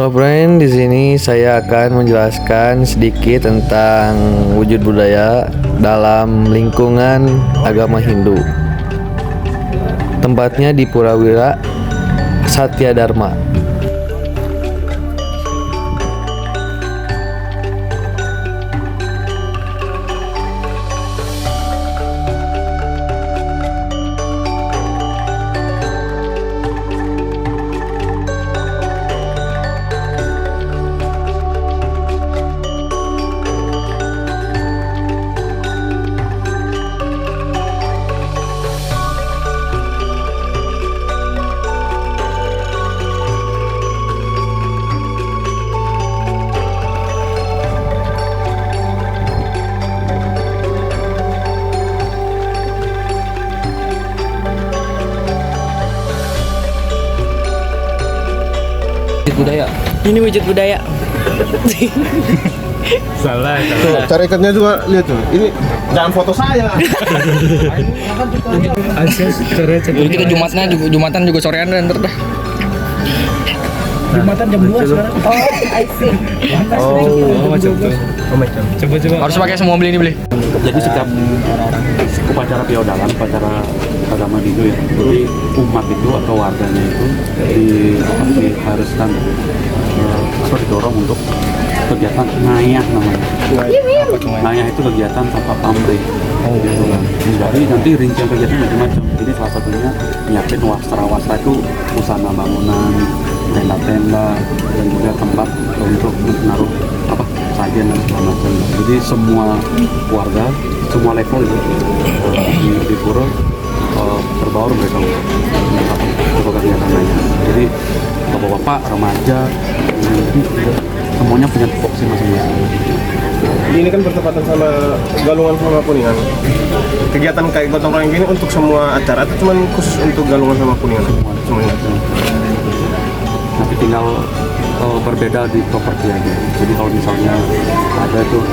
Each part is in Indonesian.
Halo friend, di sini saya akan menjelaskan sedikit tentang wujud budaya dalam lingkungan agama Hindu. Tempatnya di Purawira Satya Dharma. Budaya. Ini wujud budaya. Salah. Tuh, cara ikatnya juga lihat tuh. Ini jangan foto saya. Jadi kita Jumatan juga sorean dan ntar dah. Jumatan jam 2 sekarang. Oh, I see. Macam itu. Coba. Harus pakai semua beli. Jadi setiap upacara feodalan, upacara agama Hindu ya, jadi umat itu atau warganya itu diharuskan atau didorong untuk kegiatan ngayah namanya. Ngayah itu kegiatan tanpa pamrih. Gitu kan. Jadi nanti rincian kegiatan macam-macam. Jadi salah satunya nyiapin wastra itu busana bangunan, tenda-tenda, dan juga tempat untuk menaruh sajian dan segala macam. Jadi semua warga, semua level itu di pura terbaur mereka untuk kegiatan lainnya. Jadi bapak-bapak, remaja, semuanya punya tupoksi masing-masing. Ini kan bertepatan sama Galungan sama Kuningan. Kegiatan kayak gotong royong gini untuk semua acara atau cuma khusus untuk Galungan sama Kuningan? Semuanya. Tapi tinggal berbeda di properti aja. Jadi kalau misalnya ada tuh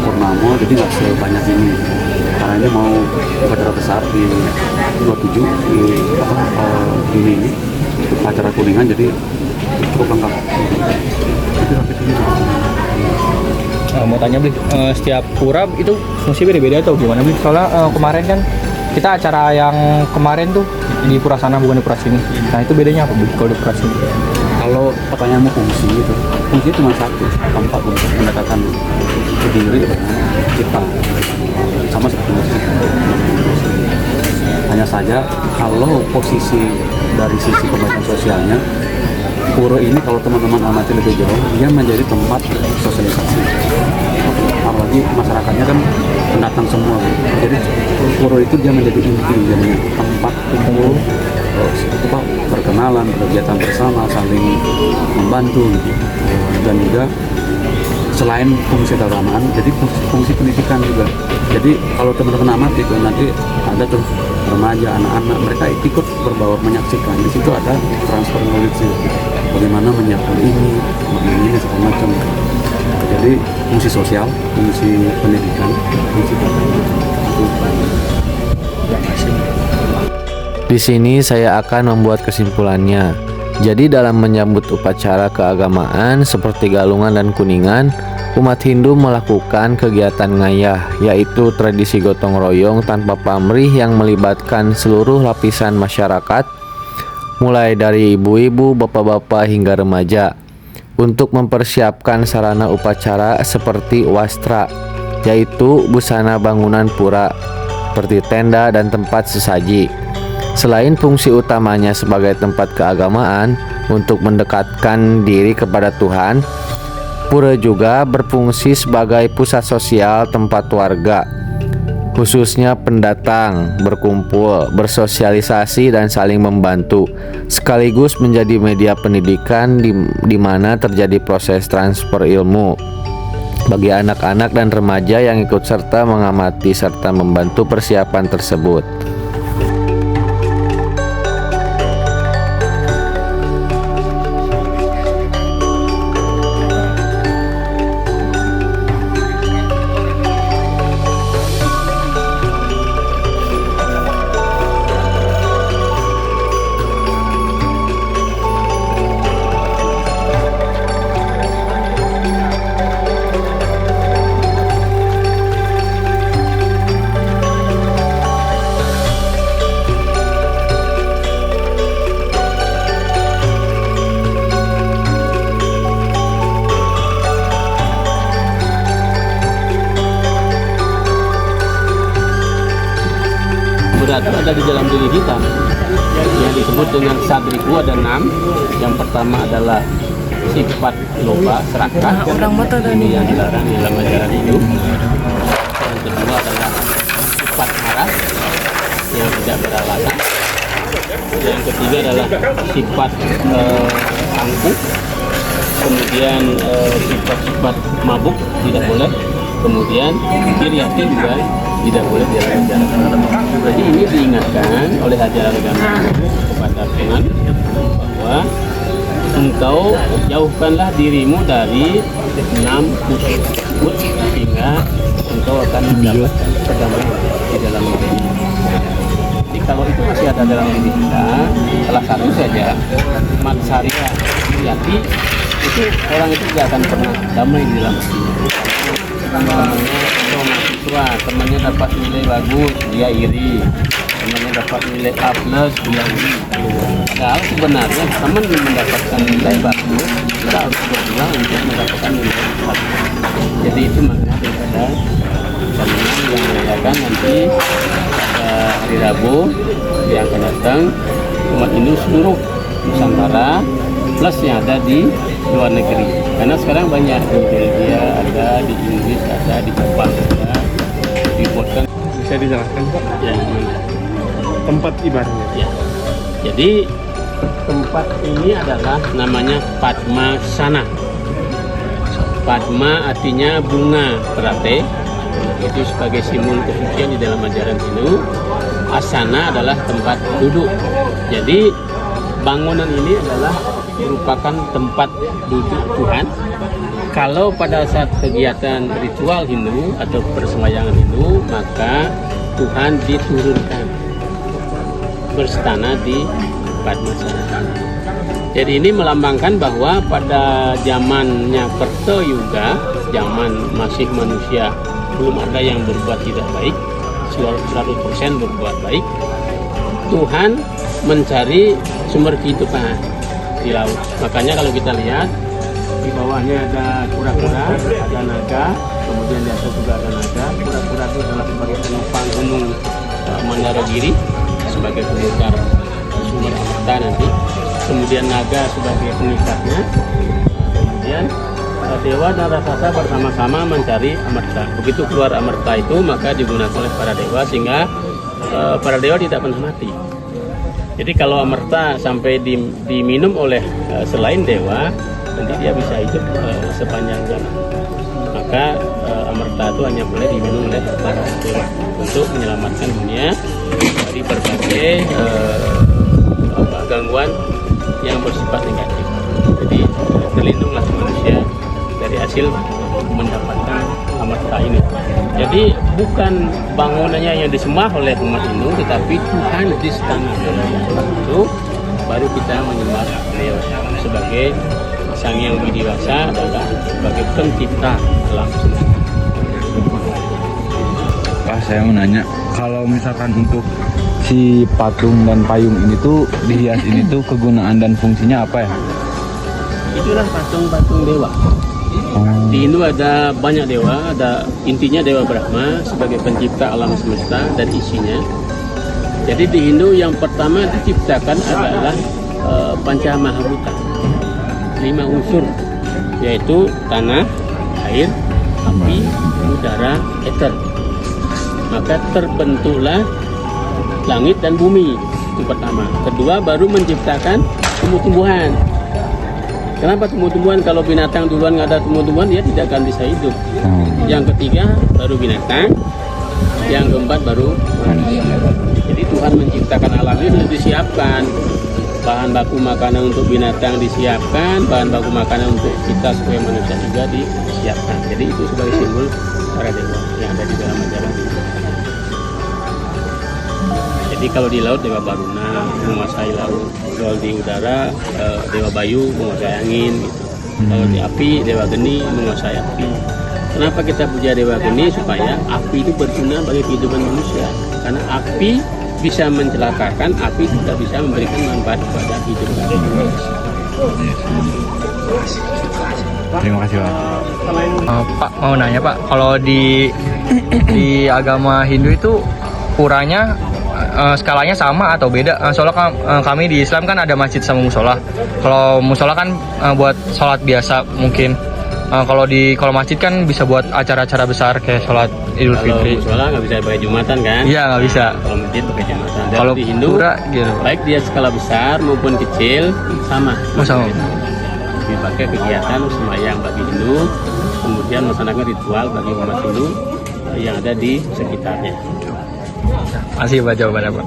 purnama, jadi nggak sebanyak ini. Karena ini mau acara besar di 27 di ini acara Kuningan, jadi cukup lengkap. Jadi sampai sini. Mau tanya beli, setiap pura itu fungsi beda-beda atau gimana beli? Soalnya kemarin kan kita acara yang kemarin tuh di pura sana bukan di pura sini. Nah itu bedanya apa beli kalau di pura sini? Kalau pertanyaanmu fungsi cuma satu, tempat untuk mendekatkan ke diri kita sama seperti musik. Hanya saja kalau posisi dari sisi kebaikan sosialnya, pura ini kalau teman-teman amati lebih jauh, dia menjadi tempat sosialisasi. Apalagi masyarakatnya kan pendatang semua, jadi pura itu dia menjadi inti, jadi tempat kumpul, perkenalan, kegiatan bersama, saling membantu gitu. Dan juga selain fungsi keagamaan, jadi fungsi pendidikan juga. Jadi kalau teman-teman amati itu nanti ada tuh remaja, anak-anak, mereka ikut berbaur menyaksikan. Di situ ada transfer knowledge, bagaimana menyiapkan ini segala macam. Jadi fungsi sosial, fungsi pendidikan, fungsi Di sini saya akan membuat kesimpulannya. Jadi dalam menyambut upacara keagamaan seperti Galungan dan Kuningan, umat Hindu melakukan kegiatan ngayah, yaitu tradisi gotong royong tanpa pamrih yang melibatkan seluruh lapisan masyarakat, mulai dari ibu-ibu, bapak-bapak hingga remaja, untuk mempersiapkan sarana upacara seperti wastra, yaitu busana bangunan pura, seperti tenda dan tempat sesaji. Selain fungsi utamanya sebagai tempat keagamaan untuk mendekatkan diri kepada Tuhan, pura juga berfungsi sebagai pusat sosial tempat warga, khususnya pendatang, berkumpul, bersosialisasi dan saling membantu, sekaligus menjadi media pendidikan di mana terjadi proses transfer ilmu bagi anak-anak dan remaja yang ikut serta mengamati serta membantu persiapan tersebut. itu ada di dalam diri kita. Yang disebut dengan sadriku ada 6. Yang pertama adalah sifat loba, serakah. Ini yang dilarang dalam ajaran hidup. Yang kedua adalah sifat marah yang tidak beralasan. Yang ketiga adalah sifat angkuh. Kemudian sifat-sifat mabuk tidak boleh. Kemudian iri hati juga tidak boleh di dalam ajaran. Jadi ini diingatkan oleh ajaran agama kepada Tuhan bahwa engkau jauhkanlah dirimu dari 6 unsur tersebut sehingga engkau akan mendapatkan perdamaian di dalam diri. Jadi kalau itu masih ada dalam diri kita, salah satu saja matsarya yati, itu orang itu tidak akan pernah damai di dalam hatinya. Mahasiswa, temannya dapat nilai bagus, dia iri. Temannya dapat nilai A+, dia iri. Padahal sebenarnya teman yang mendapatkan nilai bagus, kita harus berjuang untuk mendapatkan nilai bagus. Jadi itu makna daripada seminar yang merayakan nanti hari Rabu yang akan datang umat Hindu seluruh Nusantara plus yang ada di luar negeri. Karena sekarang banyak di Belgia ada, di Inggris ada, di Jepang ada, dibuatkan. Bisa dijelaskan Pak? Ya, Tempat ibadahnya. ya. Jadi tempat ini adalah namanya Padmasana. Padma artinya bunga teratai, itu sebagai simbol kesucian di dalam ajaran Hindu. Asana adalah tempat duduk. Jadi bangunan ini adalah merupakan tempat duduk Tuhan. Kalau pada saat kegiatan ritual Hindu atau persembayangan Hindu, maka Tuhan diturunkan berstana di Padmasana. Jadi ini melambangkan bahwa pada zamannya Kerta Yuga, zaman masih manusia belum ada yang berbuat tidak baik, 100% berbuat baik, Tuhan mencari sumber kehidupan di laut. Makanya kalau kita lihat di bawahnya ada kura-kura, ada naga, kemudian di atas juga ada naga. Kura-kura itu adalah sebagai penumpang gunung Mandaragiri, sebagai pemukar sumber amarta nanti. Kemudian naga sebagai pengikatnya. Kemudian dewa dan raksasa bersama-sama mencari amarta. Begitu keluar amarta itu maka digunakan oleh para dewa sehingga para dewa tidak pernah mati. Jadi kalau amarta sampai diminum oleh selain dewa, nanti dia bisa hidup sepanjang zaman. Maka amarta itu hanya boleh diminum oleh para dewa untuk menyelamatkan dunia dari berbagai gangguan yang bersifat negatif. Jadi terlindunglah manusia dari hasil mendapatkan amarta ini. Jadi bukan bangunannya yang disembah oleh umat Hindu, tetapi Tuhan di istana itu baru kita menyembah beliau sebagai Sang Yang Widiwasa adalah sebagai pencipta alam semesta. Pak, saya mau nanya, kalau misalkan untuk si patung dan payung ini tuh dihias ini tuh kegunaan dan fungsinya apa ya? Itulah patung-patung dewa. Di Hindu ada banyak dewa, ada intinya Dewa Brahma sebagai pencipta alam semesta dan isinya. Jadi di Hindu yang pertama diciptakan adalah Panca Mahabhuta, 5 unsur, yaitu tanah, air, api, udara, ether. Maka terbentuklah langit dan bumi, itu pertama. Kedua baru menciptakan tumbuh-tumbuhan. Kenapa tumbuh-tumbuhan? Kalau binatang duluan nggak ada tumbuh-tumbuhan, dia tidak akan bisa hidup. Yang ketiga baru binatang, yang keempat baru manusia. Jadi Tuhan menciptakan alam ini sudah disiapkan. Bahan baku makanan untuk binatang disiapkan, bahan baku makanan untuk kita sebagai manusia juga disiapkan. Jadi itu sebagai simbol para dewa yang ada di dalam ajaran ini. Jadi kalau di laut Dewa Baruna menguasai laut, kalau di udara Dewa Bayu menguasai angin gitu. Kalau di api Dewa Geni menguasai api. Kenapa kita puja Dewa Geni? Supaya api itu berguna bagi kehidupan manusia. Karena api bisa mencelakakan, api tidak bisa memberikan manfaat kepada kehidupan manusia. Terima kasih Pak. Pak mau nanya Pak, kalau di agama Hindu itu puranya skalanya sama atau beda? Soalnya kami di Islam kan ada masjid sama musola. Kalau musola kan buat sholat biasa mungkin. Kalau masjid kan bisa buat acara-acara besar kayak sholat Idul Kalau Fitri. musola nggak bisa pakai jumatan kan? Iya nggak bisa. Kalau masjid pakai jumatan. Dan Kalau di Hindu, pura gitu. baik dia skala besar maupun kecil sama. Oh, sama. Dipakai kegiatan sembahyang bagi Hindu, kemudian melaksanakan ritual bagi umat Hindu yang ada di sekitarnya. Masih Pak jawabannya Pak.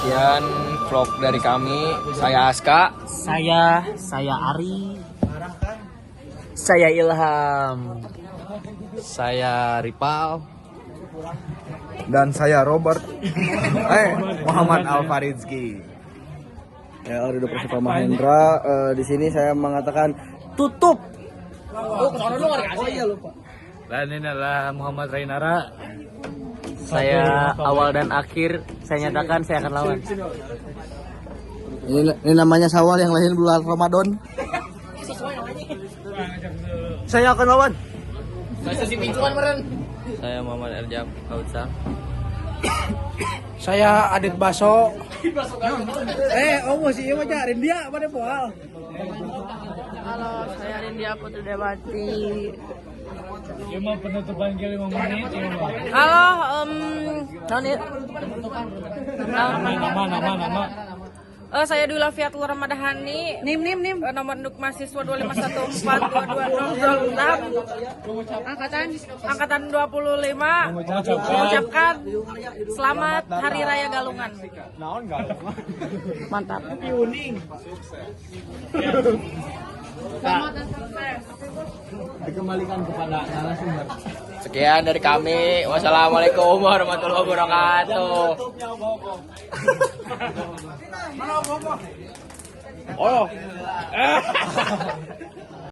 Sekian vlog dari kami. Saya Aska. Saya Ari. Saya Ilham. Saya Ripal. Dan saya Robert. Muhammad Alfarizki. Ya, Aldo Persipa Mahendra. Di sini saya mengatakan tutup. Dan ini adalah Muhammad Rainara. Saya awal dan akhir. Saya nyatakan saya akan lawan. Ini namanya Sawal, yang lain bulan Ramadan. Saya akan lawan. Saya Muhammad Erjam Kautsar. Saya Adit Baso. Si ieu mah Rindia pada poal. Halo, saya Rindia Putri Dewati. Cuma penutupan ke 5 menit. Halo, Nonit. Nama. Saya Dwi Lafiatul Ramadhani. Nim. Nomor induk mahasiswa 2514226. Angkatan 25. Mengucapkan selamat Hari Raya Galungan. Mantap. Dikembalikan kepada narasumber. Sekian dari kami. Wassalamualaikum warahmatullahi wabarakatuh.